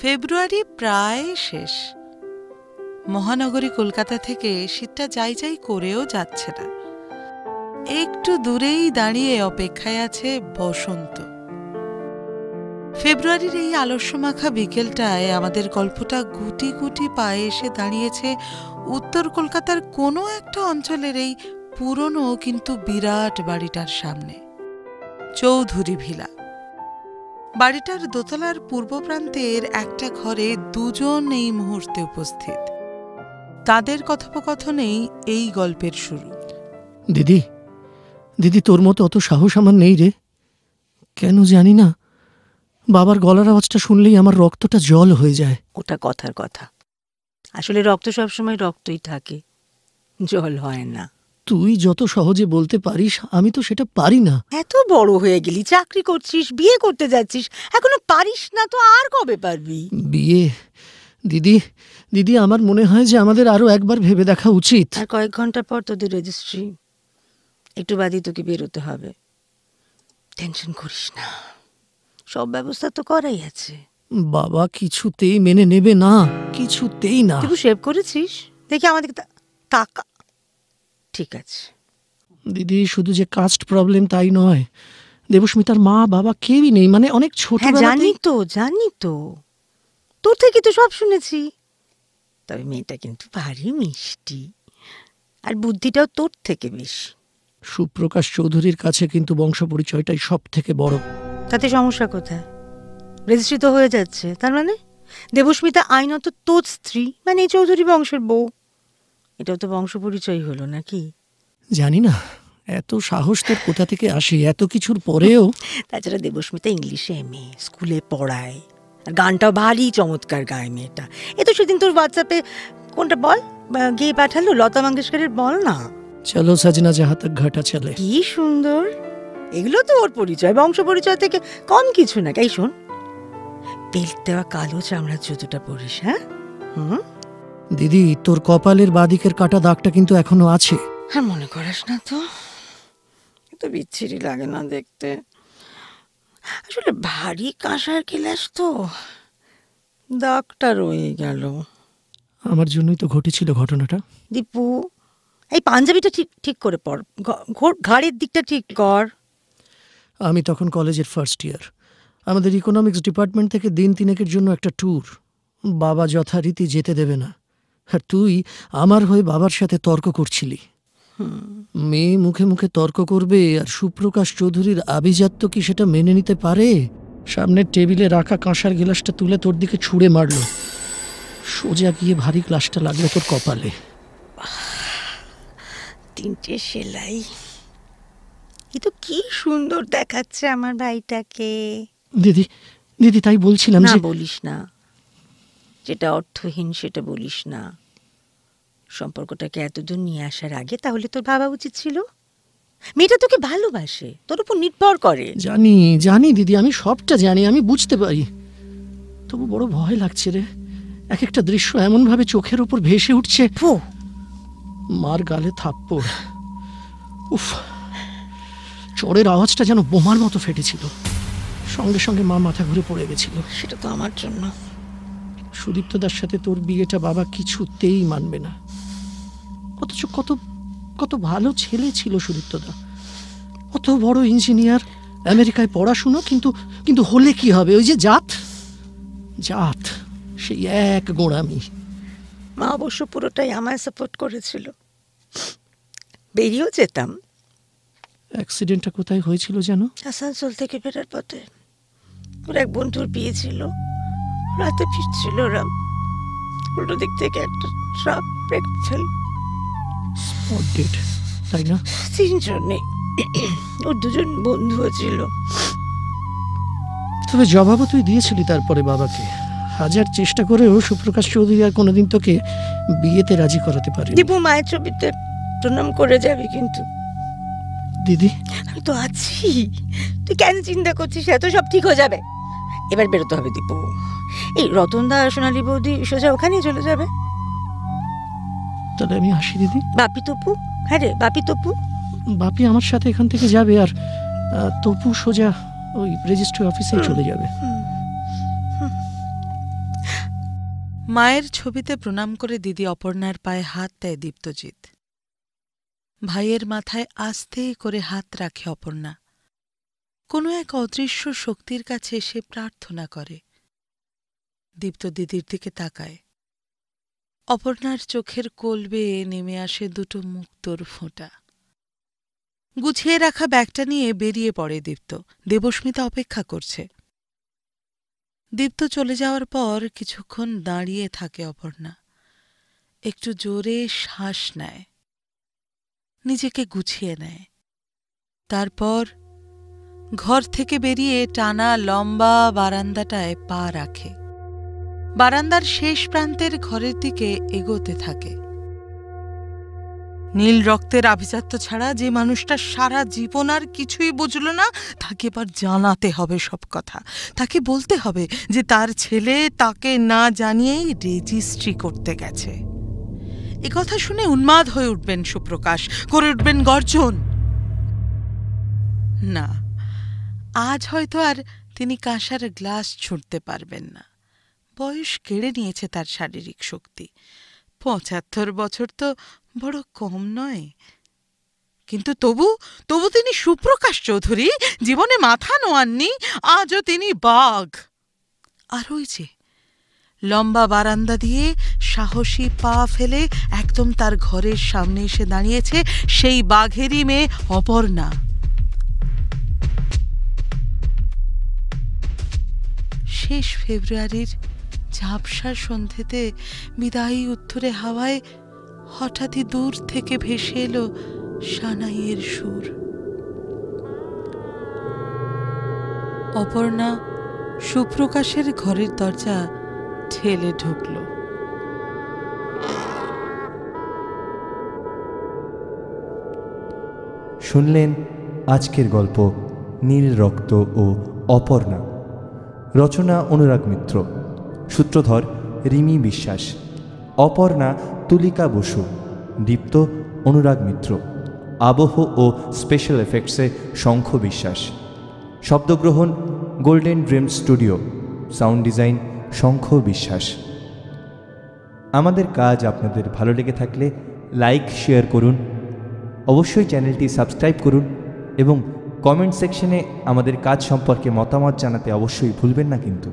ফেব্রুয়ারি প্রায় শেষ। মহানগরী কলকাতা থেকে শীতটা যাই যাই করেও যাচ্ছে না। একটু দূরেই দাঁড়িয়ে অপেক্ষায় আছে বসন্ত। ফেব্রুয়ারির এই আলস্যমাখা বিকেলটায় আমাদের গল্পটা গুটি গুটি পায়ে এসে দাঁড়িয়েছে উত্তর কলকাতার কোনো একটা অঞ্চলের এই পুরনো কিন্তু বিরাট বাড়িটার সামনে, চৌধুরী ভিলা। বাড়িটার দোতলার পূর্ব প্রান্তের একটা ঘরে দুজন এই মুহূর্তে উপস্থিত। তাদের কথোপকথনেই এই গল্পের শুরু। দিদি, দিদি, তোর মতো অত সাহস আমার নেই রে। কেন জানি না, বাবার গলার আওয়াজটা শুনলেই আমার রক্তটা জল হয়ে যায়। ওটা কথার কথা। আসলে রক্ত সবসময় রক্তই থাকে, জল হয় না। তুই যত সহজে বলতে পারিস, আমি তো সেটা পারি না। এত বড় হয়ে গেলি, চাকরি করছিস, বিয়ে করতে যাচ্ছিস, এখনো পারিস না তো আর কবে পারবি? বিয়ে? দিদি, দিদি, আমার মনে হয় যে আমাদের আরো একবার ভেবে দেখা উচিত। আর কয়েক ঘন্টা পর তোদের রেজিস্ট্রি, একটু বাদই তোকে বেরোতে হবে। টেনশন করিস না, সব ব্যবস্থা তো করাই আছে। বাবা কিছুতেই মেনে নেবে না, কিছুতেই না। তুই শেভ করেছিস? দেখি আমাদের টাকা। ঠিক আছে দিদি, শুধু যে কাস্ট প্রবলেম তাই নয়, দেবস্মিতার মা বাবা কেউই নেই, মানে অনেক ছোট। জানি তো, তোর থেকে তো সব শুনেছি। তবে মেয়েটা কিন্তু ভারী মিষ্টি, আর বুদ্ধিটাও তোর থেকে বেশি। সুপ্রকাশ চৌধুরীর কাছে কিন্তু বংশ পরিচয়টাই সব থেকে বড়। তাতে সমস্যা কোথায়? রেজিস্ট্রি তো হয়ে যাচ্ছে, তার মানে দেবস্মিতা আইনত তোর স্ত্রী, মানে এই চৌধুরী বংশের বউ। এটাও তো বংশ পরিচয় হলো নাকি? জানি না এত সাহস তোর কোথা থেকে আসে এত কিছুর পরেও। তাছাড়া দেবস্মিতা ইংলিশে এমএ, স্কুলে পড়ায়, আর গানটাও ভারী চমৎকার গায় মেয়েটা। এ তো সেদিন তোর হোয়াটসঅ্যাপে কোনটা বল গিয়ে পাঠালো, লতা মঙ্গেশকরের বল না। চলো সজনা যাহা তক ঘাটা চলে। কি সুন্দর! এগুলো তো ওর পরিচয়, বংশ পরিচয় থেকে কম কিছু না। এই শোন, বেল্ট দেওয়া কালো চামড়ার জুতোটা পরিস। হ্যাঁ দিদি, তোর কপালের বাদিকের কাটা দাগটা কিন্তু এখনো আছে। হ্যাঁ, মনে করিস না তো, তো বিচ্ছিরি লাগে না দেখতে। আসলে ভারী কাঁসার গ্লাস তো, দাগটা রয়ে গেল। আমার জন্যই তো ঘটেছিল ঘটনাটা। দীপু, এই পাঞ্জাবিটা ঠিক করে পর, ঘাড়ের দিকটা ঠিক কর। আমি তখন কলেজের ফার্স্ট ইয়ার। আমাদের ইকোনমিক্স ডিপার্টমেন্ট থেকে দিন তিনেকের জন্য একটা ট্যুর। বাবা যথারীতি যেতে দেবে না, আর তুই আমার হয়ে বাবার সাথে তর্ক করছিলি। মেয়ে মুখে মুখে তর্ক করবে আর সুপ্রকাশ চৌধুরীর আভিজাত্য কি সেটা মেনে নিতে পারে? সামনের টেবিলে রাখা কাঁসার গ্লাসটা তুলে তোর দিকে ছুঁড়ে মারল, সোজা গিয়ে ভারী গ্লাসটা লাগলো তোর কপালে। 3টে সেলাই। এ তো কি সুন্দর দেখাচ্ছে আমার ভাইটাকে। দিদি, দিদি, তাই বলছিলাম না, যে বলিস না, যেটা অর্থহীন সেটা বলিস না। সম্পর্কটাকে এতদূর নিয়ে আসার আগে তাহলে তোর ভাবা উচিত ছিল মেয়েটা তোকে ভালোবাসে, তোর উপর নির্ভর করে। জানি জানি দিদি, আমি সবটা জানি, আমি বুঝতে পারি। তবু বড় ভয় লাগছে রে। এক একটা দৃশ্য এমন ভাবে চোখের ওপর ভেসে উঠছে। মার গালে থাপ্পড়, উফ, চোরের আওয়াজটা যেন বোমার মতো ফেটেছিল। সঙ্গে সঙ্গে মা মাথা ঘুরে পড়ে গেছিল। সেটা তো আমার জন্য। সুদীপ্তদার সাথে তোর বিয়েটা বাবা কিছুতেই মানবে না। অথচ কত কত ভালো ছেলে ছিল সুদীপ্তদা, কত বড় ইঞ্জিনিয়ার, আমেরিকায় পড়াশুনো, কিন্তু হলে কি হবে? ওই যে জাত, সেই এক গোঁড়ামি। মা অবশ্য পুরোটাই আমায় সাপোর্ট করেছিল, বেরিয়েও যেতাম। অ্যাক্সিডেন্টটা কোথায় হয়েছিল যেন? আসানসোল থেকে ফেরার পথে। ওর এক বন্ধুর বিয়ে ছিল, রাতে ফিরছিল ওরা, উল্টো দিক থেকে একটা truck brake fail. Spot dead, তাই না? 3 জনে, ওর 2জন বন্ধুও ছিল। তবে জবাবও তুই দিয়েছিলি তারপরে বাবাকে। হাজার চেষ্টা করেও সুপ্রকাশ চৌধুরী আর কোনোদিন তোকে বিয়েতে রাজি করাতে পারে। দীপু, মায়ের ছবিতে প্রণাম করে যাবি কিন্তু। দিদি, আমি তো আছি, তুই কেন চিন্তা করছিস? এত সব ঠিক হয়ে যাবে। এবার বেরোতে হবে দীপু। এই রতনদা, সোনালী বৌদি সোজা ওখানেই চলে যাবে। তাহলে আমি আসি দিদি। বাপি তপু? হ্যাঁ রে, বাপি তপু। বাপি আমার সাথে এখান থেকে যাবে, আর তপু সোজা ওই রেজিস্ট্রি অফিসে চলে যাবে। মায়ের ছবিতে প্রণাম করে দিদি অপর্ণার পায়ে হাত দেয় দীপ্তজিৎ। ভাইয়ের মাথায় আস্তে করে হাত রাখে অপর্ণা। কোনো এক অদৃশ্য শক্তির কাছে সে প্রার্থনা করে। দীপ্ত দিদির দিকে তাকায়। অপর্ণার চোখের কোল বেয়ে নেমে আসে দুটো মুক্তোর ফোঁটা। গুছিয়ে রাখা ব্যাগটা নিয়ে বেরিয়ে পড়ে দীপ্ত। দেবস্মিতা অপেক্ষা করছে। দীপ্ত চলে যাওয়ার পর কিছুক্ষণ দাঁড়িয়ে থাকে অপর্ণা। একটু জোরে শ্বাস নেয়, নিজেকে গুছিয়ে নেয়। তারপর ঘর থেকে বেরিয়ে টানা লম্বা বারান্দাটায় পা রাখে। বারান্দার শেষ প্রান্তের ঘরের দিকে এগোতে থাকে। নীল রক্তের আভিজাত্য ছাড়া যে মানুষটা সারা জীবন আর কিছুই বুঝল না, তাকে এবার জানাতে হবে সব কথা। তাকে বলতে হবে যে তার ছেলে তাকে না জানিয়েই রেজিস্ট্রি করতে গেছে। এ কথা শুনে উন্মাদ হয়ে উঠবেন সুপ্রকাশ, করে উঠবেন গর্জন। না, আজ হয়তো আর তিনি কাঁসার গ্লাস ছুঁড়তে পারবেন না। বয়স কেড়ে নিয়েছে তার শারীরিক শক্তি। ৭৫ বছর তো বড় কম নয়। কিন্তু তবু তিনি সুপ্রকাশ চৌধুরী, জীবনে মাথা নোয়াননি, আজও তিনি বাঘ। আর ওই যে লম্বা বারান্দা দিয়ে সাহসী পা ফেলে একদম তার ঘরের সামনে এসে দাঁড়িয়েছে সেই বাঘেরই মেয়ে অপর্ণা। শেষ ফেব্রুয়ারির ঝাপসা সন্ধেতে বিদায়ী উত্তরে হাওয়ায় হঠাৎই দূর থেকে ভেসে এলো সানাইয়ের সুর। অপর্ণা সুপ্রকাশের ঘরের দরজা ঠেলে ঢুকল। শুনলেন আজকের গল্প নীল রক্ত ও অপর্ণা। রচনা অনুরাগ মিত্র, সূত্রধর রিমি বিশ্বাস, অপর্ণা তুলিকা বসু, দীপ্ত অনুরাগ মিত্র, আবহ ও স্পেশাল এফেক্টসে শঙ্খ বিশ্বাস, শব্দগ্রহণ golden dream studio, sound design Shankha Biswas. আমাদের কাজ আপনাদের ভালো লেগে থাকলে লাইক শেয়ার করুন, অবশ্যই চ্যানেলটি সাবস্ক্রাইব করুন এবং কমেন্ট সেকশনে আমাদের কাজ সম্পর্কে মতামত জানাতে অবশ্যই ভুলবেন না কিন্তু।